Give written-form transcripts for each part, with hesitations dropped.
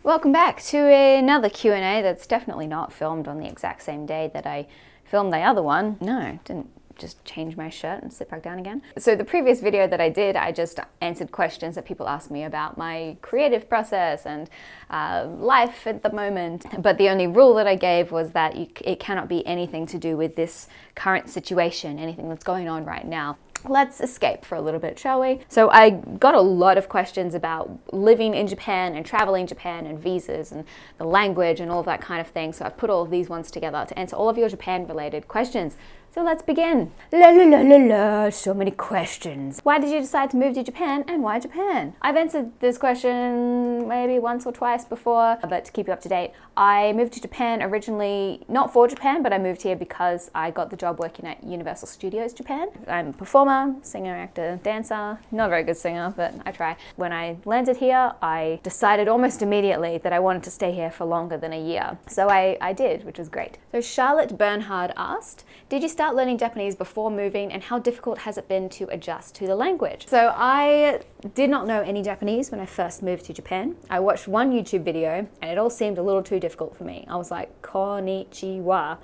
Welcome back to another Q&A that's definitely not filmed on the exact same day that I filmed the other one. No, didn't just change my shirt and sit back down again. So the previous video that I did, I just answered questions that people asked me about my creative process and life at the moment. But the only rule that I gave was that it cannot be anything to do with this current situation, anything that's going on right now. Let's escape for a little bit, shall we? So I got a lot of questions about living in Japan and traveling Japan and visas and the language and all of that kind of thing. So I've put all of these ones together to answer all of your Japan-related questions. So let's begin. La la la la la, so many questions. Why did you decide to move to Japan and why Japan? I've answered this question maybe once or twice before, but to keep you up to date, I moved to Japan originally, not for Japan, but I moved here because I got the job working at Universal Studios Japan. I'm a performer, singer, actor, dancer, not a very good singer, but I try. When I landed here, I decided almost immediately that I wanted to stay here for longer than a year. So I did, which was great. So Charlotte Bernhard asked, did you start learning Japanese before moving and how difficult has it been to adjust to the language? So I did not know any Japanese when I first moved to Japan. I watched one YouTube video and it all seemed a little too difficult for me. I was like, konnichiwa.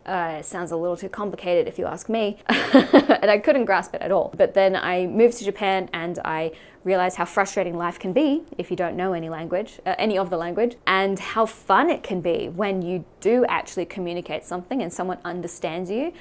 It sounds a little too complicated if you ask me, and I couldn't grasp it at all. But then I moved to Japan and I realized how frustrating life can be if you don't know any language, any of the language, and how fun it can be when you do actually communicate something and someone understands you.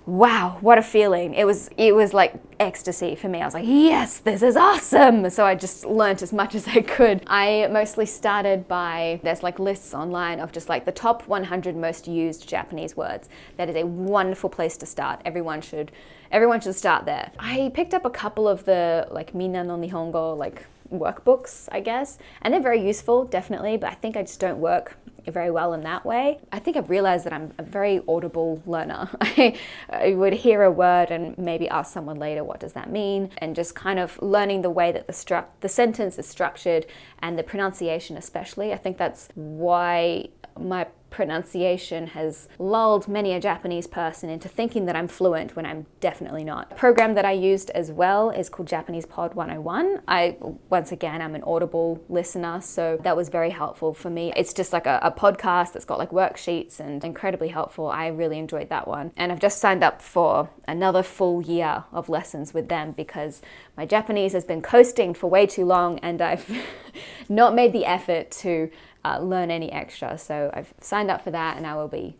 Wow, what a feeling. It was like ecstasy for me. I was like, yes, this is awesome. So I just learnt as much as I could. I mostly started by, there's like lists online of just like the top 100 most used Japanese words. That is a wonderful place to start. Everyone should start there. I picked up a couple of the like Minna no Nihongo like workbooks, I guess, and they're very useful, definitely, but I think I just don't work very well in that way. I think I've realized that I'm a very audible learner. I would hear a word and maybe ask someone later, what does that mean? And just kind of learning the way that the sentence is structured and the pronunciation especially. I think that's why my pronunciation has lulled many a Japanese person into thinking that I'm fluent when I'm definitely not. A program that I used as well is called Japanese Pod 101. Once again, I'm an audible listener, so that was very helpful for me. It's just like a podcast that's got like worksheets and incredibly helpful. I really enjoyed that one. And I've just signed up for another full year of lessons with them because my Japanese has been coasting for way too long and I've not made the effort to learn any extra. So I've signed up for that and I will be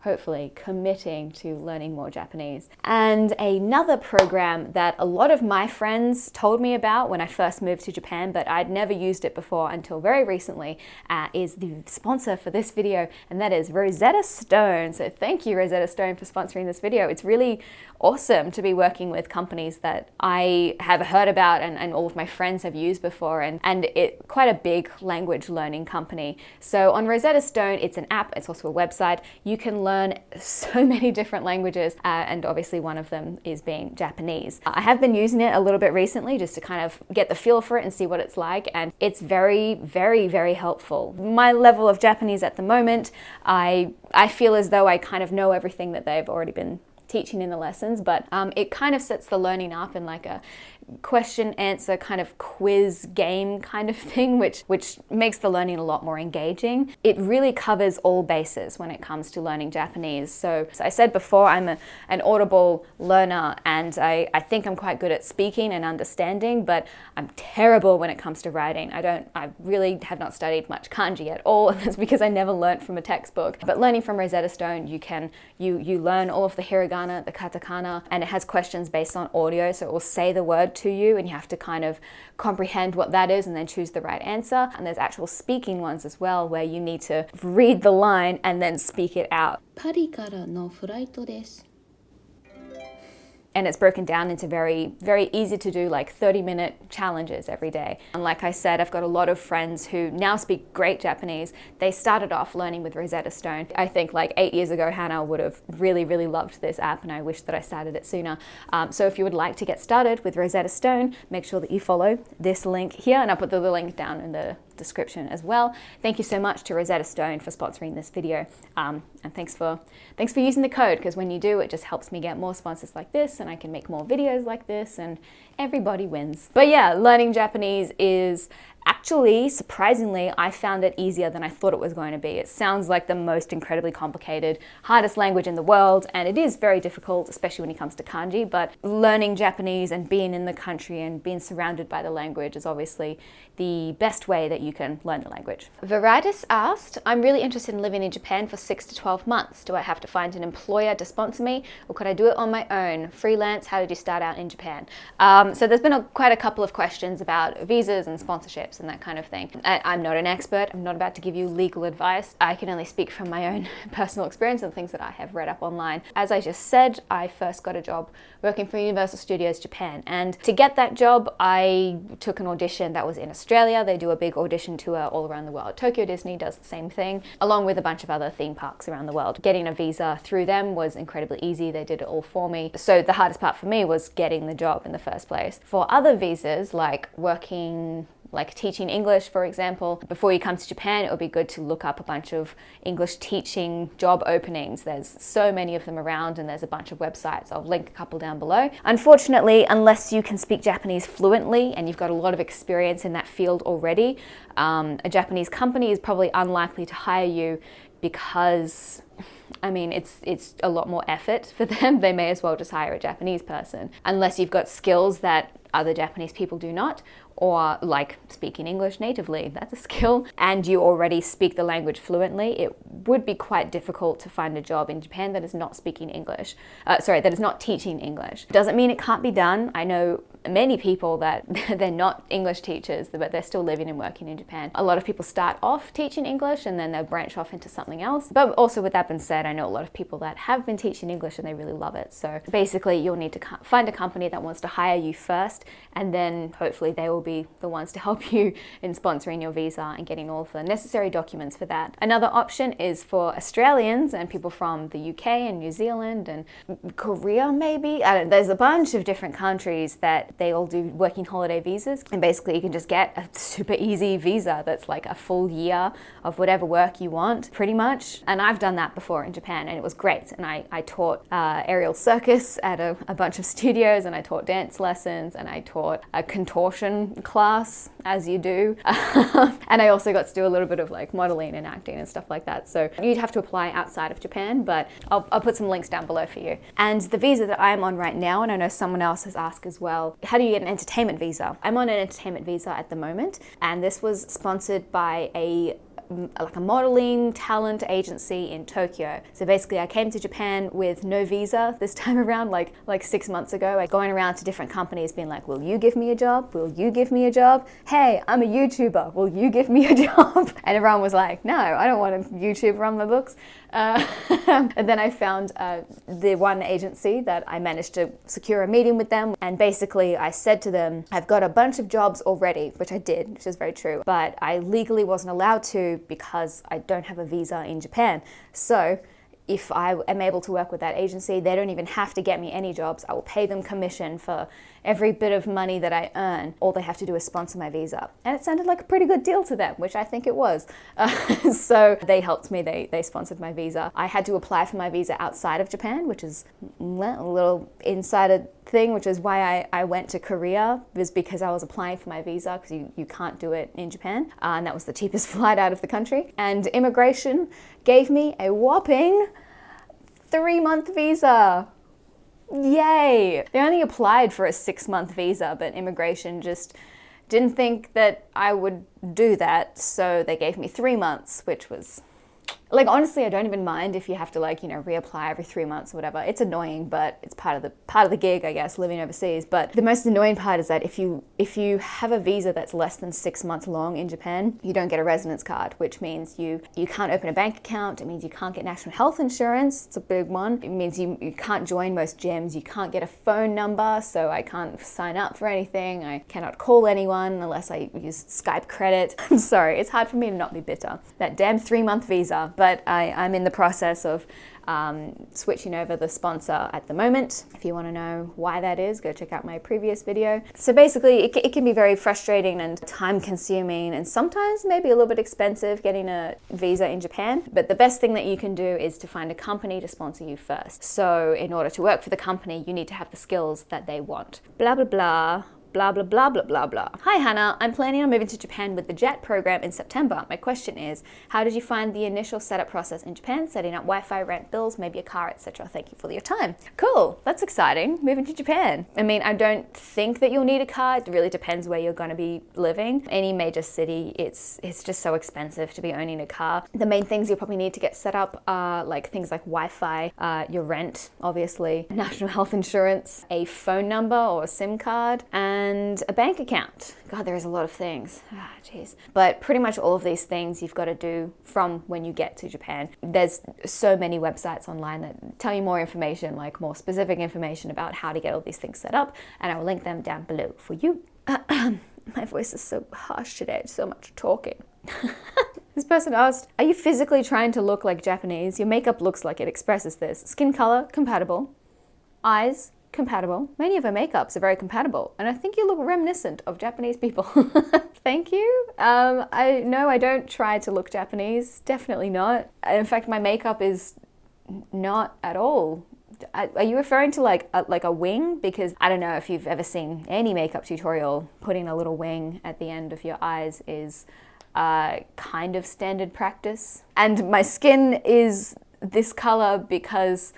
hopefully committing to learning more Japanese. And another program that a lot of my friends told me about when I first moved to Japan, but I'd never used it before until very recently, is the sponsor for this video, and that is Rosetta Stone. So thank you, Rosetta Stone, for sponsoring this video. It's really awesome to be working with companies that I have heard about and all of my friends have used before, and it's quite a big language learning company. So on Rosetta Stone, it's an app, it's also a website. You can learn so many different languages, and obviously one of them is being Japanese. I have been using it a little bit recently just to kind of get the feel for it and see what it's like, and it's very, very, very helpful. My level of Japanese at the moment, I feel as though I kind of know everything that they've already been teaching in the lessons, but it kind of sets the learning up in like a question answer kind of quiz game kind of thing, which makes the learning a lot more engaging. It really covers all bases when it comes to learning Japanese. So I said before, I'm an audible learner and I think I'm quite good at speaking and understanding, but I'm terrible when it comes to writing. I really have not studied much kanji at all, and that's because I never learnt from a textbook. But learning from Rosetta Stone, you learn all of the hiragana, the katakana, and it has questions based on audio, so it will say the word to you and you have to kind of comprehend what that is and then choose the right answer. And there's actual speaking ones as well where you need to read the line and then speak it out. パリからのフライトです。And it's broken down into very, very easy to do like 30-minute challenges every day. And like I said, I've got a lot of friends who now speak great Japanese. They started off learning with Rosetta Stone. I think like 8 years ago, Hannah would have really, really loved this app, and I wish that I started it sooner. So if you would like to get started with Rosetta Stone, make sure that you follow this link here, and I'll put the link down in the description as well. Thank you so much to Rosetta Stone for sponsoring this video, and thanks for using the code, because when you do, it just helps me get more sponsors like this and I can make more videos like this and everybody wins. But yeah, learning Japanese is Actually, surprisingly, I found it easier than I thought it was going to be. It sounds like the most incredibly complicated, hardest language in the world, and it is very difficult, especially when it comes to kanji, but learning Japanese and being in the country and being surrounded by the language is obviously the best way that you can learn the language. Viridis asked, I'm really interested in living in Japan for 6 to 12 months. Do I have to find an employer to sponsor me, or could I do it on my own? Freelance, how did you start out in Japan? So there's been quite a couple of questions about visas and sponsorships and that kind of thing. I'm not an expert. I'm not about to give you legal advice. I can only speak from my own personal experience and things that I have read up online. As I just said, I first got a job working for Universal Studios Japan, and to get that job I took an audition that was in Australia. They do a big audition tour all around the world. Tokyo Disney does the same thing, along with a bunch of other theme parks around the world. Getting a visa through them was incredibly easy. They did it all for me. So the hardest part for me was getting the job in the first place. For other visas, like teaching English, for example, before you come to Japan, it would be good to look up a bunch of English teaching job openings. There's so many of them around, and there's a bunch of websites. I'll link a couple down below. Unfortunately, unless you can speak Japanese fluently and you've got a lot of experience in that field already, a Japanese company is probably unlikely to hire you, because it's a lot more effort for them. They may as well just hire a Japanese person, unless you've got skills that other Japanese people do not, or like speaking English natively, that's a skill, and you already speak the language fluently. It would be quite difficult to find a job in Japan that is not speaking English. That is not teaching English. Doesn't mean it can't be done. I know many people that they're not English teachers, but they're still living and working in Japan. A lot of people start off teaching English and then they'll branch off into something else. But also, with that being said, I know a lot of people that have been teaching English and they really love it. So basically, you'll need to find a company that wants to hire you first, and then hopefully they will be the ones to help you in sponsoring your visa and getting all of the necessary documents for that. Another option is for Australians and people from the UK and New Zealand and Korea, maybe. There's a bunch of different countries that they all do working holiday visas, and basically you can just get a super easy visa that's like a full year of whatever work you want, pretty much. And I've done that before in Japan, and it was great. And I taught aerial circus at a bunch of studios, and I taught dance lessons, and I taught a contortion class, as you do. And I also got to do a little bit of like modeling and acting and stuff like that. So you'd have to apply outside of Japan, but I'll put some links down below for you. And the visa that I'm on right now, and I know someone else has asked as well, how do you get an entertainment visa? I'm on an entertainment visa at the moment, and this was sponsored by a modeling talent agency in Tokyo. So basically I came to Japan with no visa this time around, like 6 months ago. Going around to different companies being like, will you give me a job? Will you give me a job? Hey, I'm a YouTuber. Will you give me a job? And everyone was like, no, I don't want a YouTuber on my books. And then I found the one agency that I managed to secure a meeting with them, and basically I said to them, I've got a bunch of jobs already, which I did, which is very true, but I legally wasn't allowed to because I don't have a visa in Japan. So if I am able to work with that agency, they don't even have to get me any jobs. I will pay them commission for every bit of money that I earn. All they have to do is sponsor my visa. And it sounded like a pretty good deal to them, which I think it was. So they helped me, they sponsored my visa. I had to apply for my visa outside of Japan, which is a little insider thing, which is why I went to Korea, was because I was applying for my visa, because you can't do it in Japan. And that was the cheapest flight out of the country. And immigration gave me a whopping 3-month visa. Yay! They only applied for a 6-month visa, but immigration just didn't think that I would do that, so they gave me 3 months, which was... Like, honestly, I don't even mind if you have to, like, reapply every 3 months or whatever. It's annoying, but it's part of the gig, I guess, living overseas. But the most annoying part is that if you have a visa that's less than 6 months long in Japan, you don't get a residence card, which means you can't open a bank account. It means you can't get national health insurance. It's a big one. It means you can't join most gyms. You can't get a phone number, so I can't sign up for anything. I cannot call anyone unless I use Skype credit. I'm sorry, it's hard for me to not be bitter. That damn 3-month visa. But I'm in the process of switching over the sponsor at the moment. If you want to know why that is, go check out my previous video. So basically, it can be very frustrating and time-consuming, and sometimes maybe a little bit expensive getting a visa in Japan. But the best thing that you can do is to find a company to sponsor you first. So in order to work for the company, you need to have the skills that they want. Blah, blah, blah. blah, blah, blah, blah, blah, blah. Hi, Hannah. I'm planning on moving to Japan with the JET program in September. My question is, how did you find the initial setup process in Japan, setting up Wi-Fi, rent bills, maybe a car, etc.? Thank you for your time. Cool. That's exciting. Moving to Japan. I mean, I don't think that you'll need a car. It really depends where you're going to be living. Any major city, it's just so expensive to be owning a car. The main things you'll probably need to get set up are like things like Wi-Fi, your rent, obviously, national health insurance, a phone number or a SIM card, and a bank account. God, there is a lot of things. Jeez. But pretty much all of these things you've got to do from when you get to Japan. There's so many websites online that tell you more information, like more specific information about how to get all these things set up, and I will link them down below for you. My voice is so harsh today, so much talking. This person asked, are you physically trying to look like Japanese? Your makeup looks like it expresses this. Skin color, compatible. Eyes, compatible. Many of her makeups are very compatible, and I think you look reminiscent of Japanese people. Thank you. I don't try to look Japanese. Definitely not. In fact, my makeup is not at all. Are you referring to like a wing? Because I don't know if you've ever seen any makeup tutorial. Putting a little wing at the end of your eyes is kind of standard practice. And my skin is this color because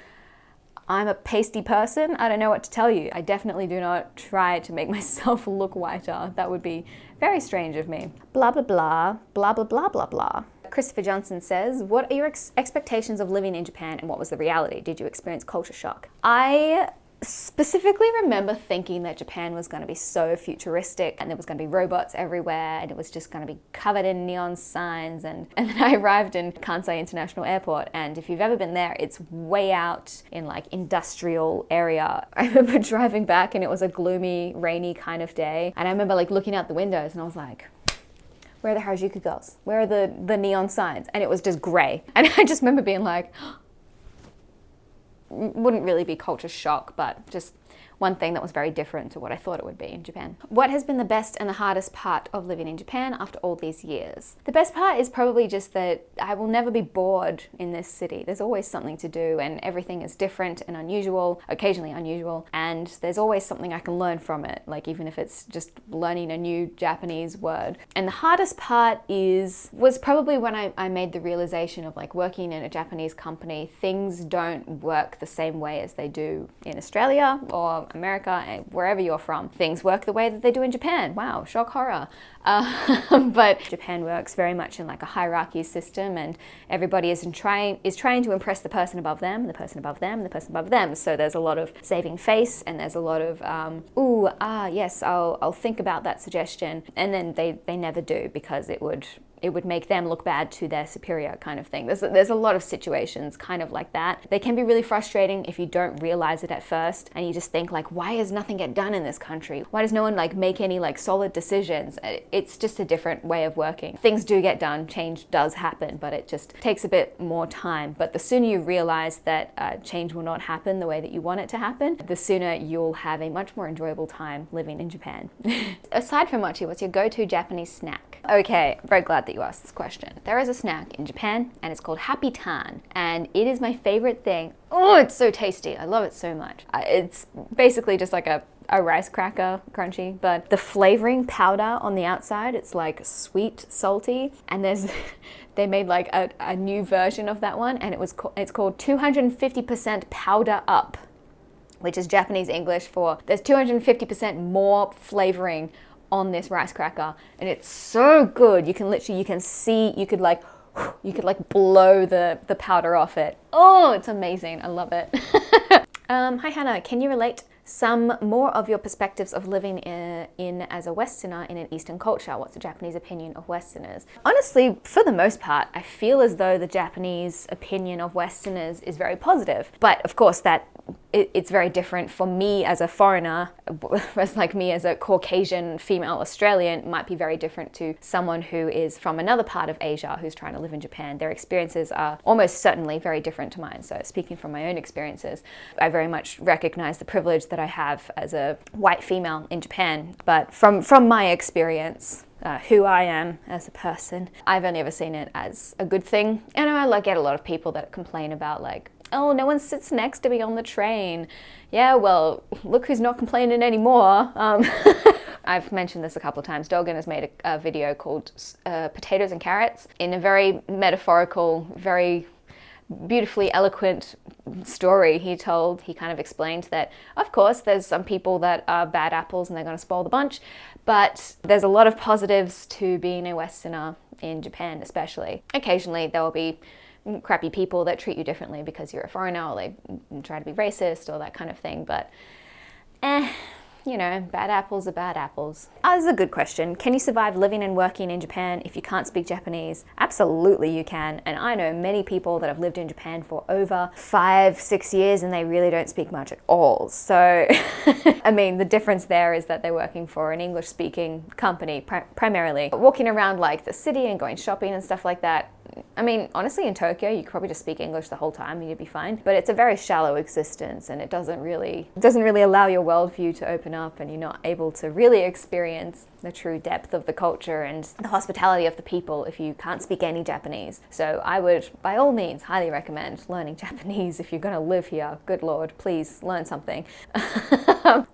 I'm a pasty person. I don't know what to tell you. I definitely do not try to make myself look whiter. That would be very strange of me. Blah, blah, blah, blah, blah, blah, blah, blah. Christopher Johnson says, what are your expectations of living in Japan and what was the reality? Did you experience culture shock? I specifically remember thinking that Japan was going to be so futuristic and there was going to be robots everywhere and it was just going to be covered in neon signs, and then I arrived in Kansai International Airport, and if you've ever been there, it's way out in like industrial area. I remember driving back and it was a gloomy, rainy kind of day, and I remember like looking out the windows and I was like, where are the Harajuku girls? Where are the neon signs? And it was just grey. And I just remember being like, wouldn't really be culture shock, but just one thing that was very different to what I thought it would be in Japan. What has been the best and the hardest part of living in Japan after all these years? The best part is probably just that I will never be bored in this city. There's always something to do and everything is different and unusual, occasionally unusual, and there's always something I can learn from it, like even if it's just learning a new Japanese word. And the hardest part was probably when I made the realization of like working in a Japanese company, things don't work the same way as they do in Australia or America, and wherever you're from. Things work the way that they do in Japan. Wow, shock horror. But Japan works very much in like a hierarchy system, and everybody is trying to impress the person above them, the person above them, the person above them. So there's a lot of saving face, and there's a lot of yes, I'll think about that suggestion, and then they never do, because it would make them look bad to their superior, kind of thing. There's a lot of situations kind of like that. They can be really frustrating if you don't realize it at first and you just think like, why does nothing get done in this country? Why does no one like make any like solid decisions? It's just a different way of working. Things do get done, change does happen, but it just takes a bit more time. But the sooner you realize that change will not happen the way that you want it to happen, the sooner you'll have a much more enjoyable time living in Japan. Aside from mochi, what's your go-to Japanese snack? Okay, I'm very glad that you asked this question. There is a snack in Japan and it's called Happy Tan, and it is my favorite thing. Oh, it's so tasty. I love it so much. It's basically just like a rice cracker, crunchy, but the flavoring powder on the outside, it's like sweet, salty, and they made like a new version of that one, and it's called 250% powder up, which is Japanese English for there's 250% more flavoring on this rice cracker, and it's so good. You could blow the powder off it. Oh, it's amazing. I love it. Hi Hannah, can you relate some more of your perspectives of living in as a Westerner in an Eastern culture? What's the Japanese opinion of Westerners? Honestly, for the most part, I feel as though the Japanese opinion of Westerners is very positive. But of course, that it's very different for me as a foreigner, whereas like me as a Caucasian female Australian might be very different to someone who is from another part of Asia who's trying to live in Japan. Their experiences are almost certainly very different to mine. So speaking from my own experiences, I very much recognize the privilege that I have as a white female in Japan. But from my experience, who I am as a person, I've only ever seen it as a good thing. And I get a lot of people that complain about like, oh, no one sits next to me on the train. Yeah, well, look who's not complaining anymore. I've mentioned this a couple of times. Dogen has made a video called Potatoes and Carrots, in a very metaphorical, very beautifully eloquent story he told. He kind of explained that, of course, there's some people that are bad apples and they're going to spoil the bunch, but there's a lot of positives to being a Westerner in Japan, especially. Occasionally there will be crappy people that treat you differently because you're a foreigner, or they try to be racist or that kind of thing, but you know, bad apples are bad apples. This is a good question. Can you survive living and working in Japan if you can't speak Japanese? Absolutely you can. And I know many people that have lived in Japan for over 5-6 years and they really don't speak much at all. So, I mean, the difference there is that they're working for an English-speaking company primarily. But walking around like the city and going shopping and stuff like that, I mean, honestly, in Tokyo, you could probably just speak English the whole time and you'd be fine. But it's a very shallow existence, and it doesn't really allow your worldview to open up, and you're not able to really experience the true depth of the culture and the hospitality of the people if you can't speak any Japanese. So I would, by all means, highly recommend learning Japanese if you're going to live here. Good Lord, please learn something.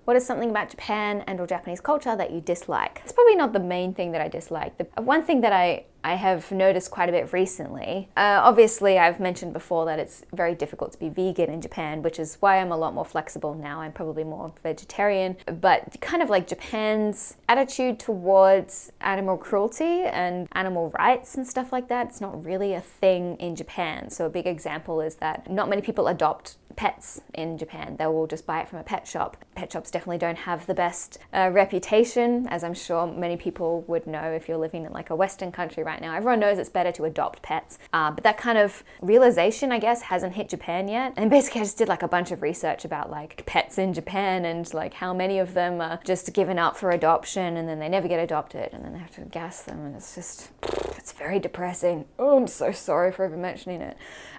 What is something about Japan and or Japanese culture that you dislike? It's probably not the main thing that I dislike. The one thing that I have noticed quite a bit recently. Obviously, I've mentioned before that it's very difficult to be vegan in Japan, which is why I'm a lot more flexible now. I'm probably more vegetarian, but kind of like Japan's attitude towards animal cruelty and animal rights and stuff like that, it's not really a thing in Japan. So a big example is that not many people adopt pets in Japan. They will just buy it from a pet shop. Pet shops definitely don't have the best reputation, as I'm sure many people would know if you're living in like a Western country right now. Everyone knows it's better to adopt pets, but that kind of realization, I guess, hasn't hit Japan yet. And basically I just did like a bunch of research about like pets in Japan and like how many of them are just given up for adoption and then they never get adopted and then they have to gas them, and it's just, it's very depressing. Oh, I'm so sorry for even mentioning it.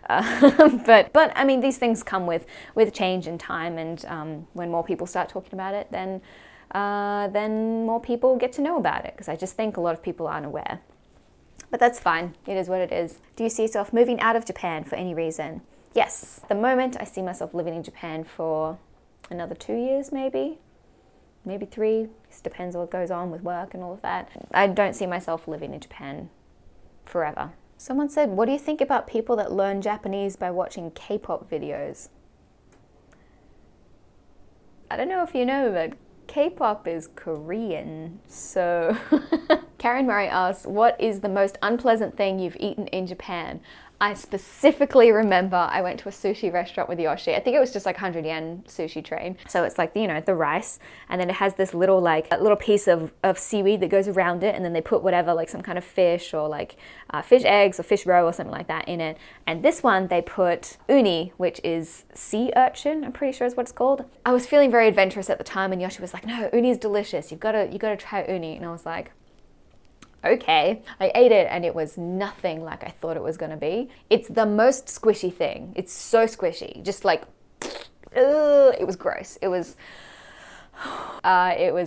But I mean, these things come with change and time, and when more people start talking about it, then more people get to know about it, because I just think a lot of people aren't aware. But that's fine, it is what it is. Do you see yourself moving out of Japan for any reason? Yes, at the moment I see myself living in Japan for another 2 years maybe 3, it depends on what goes on with work and all of that. I don't see myself living in Japan forever. Someone said, what do you think about people that learn Japanese by watching K-pop videos? I don't know if you know, but K-pop is Korean, so... Karen Murray asks, what is the most unpleasant thing you've eaten in Japan? I specifically remember I went to a sushi restaurant with Yoshi. I think it was just like 100 yen sushi train. So it's like, you know, the rice, and then it has this little like a little piece of seaweed that goes around it, and then they put whatever, like some kind of fish or like fish eggs or fish roe or something like that in it. And this one they put uni, which is sea urchin, I'm pretty sure is what it's called. I was feeling very adventurous at the time, and Yoshi was like, no, uni is delicious. You gotta try uni. And I was like, okay. I ate it and it was nothing like I thought it was gonna be. It's the most squishy thing. It's so squishy. Just like, it was gross. It was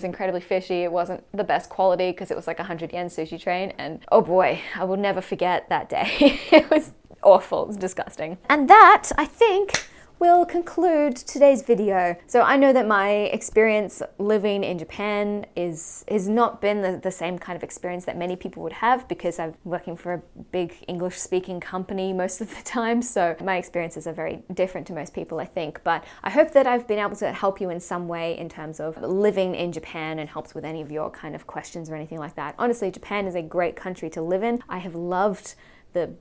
incredibly fishy. It wasn't the best quality because it was like 100 yen sushi train, and oh boy, I will never forget that day. It was awful. It was disgusting. And that, I think, will conclude today's video. So I know that my experience living in Japan has not been the same kind of experience that many people would have, because I'm working for a big English speaking company most of the time, so my experiences are very different to most people, I think. But I hope that I've been able to help you in some way in terms of living in Japan, and helps with any of your kind of questions or anything like that. Honestly, Japan is a great country to live in. I have loved the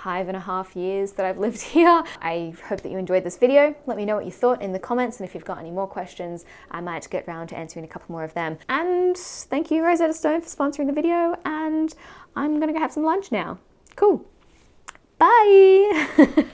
5.5 years that I've lived here. I hope that you enjoyed this video. Let me know what you thought in the comments, and if you've got any more questions, I might get round to answering a couple more of them. And thank you, Rosetta Stone, for sponsoring the video, and I'm gonna go have some lunch now. Cool. Bye!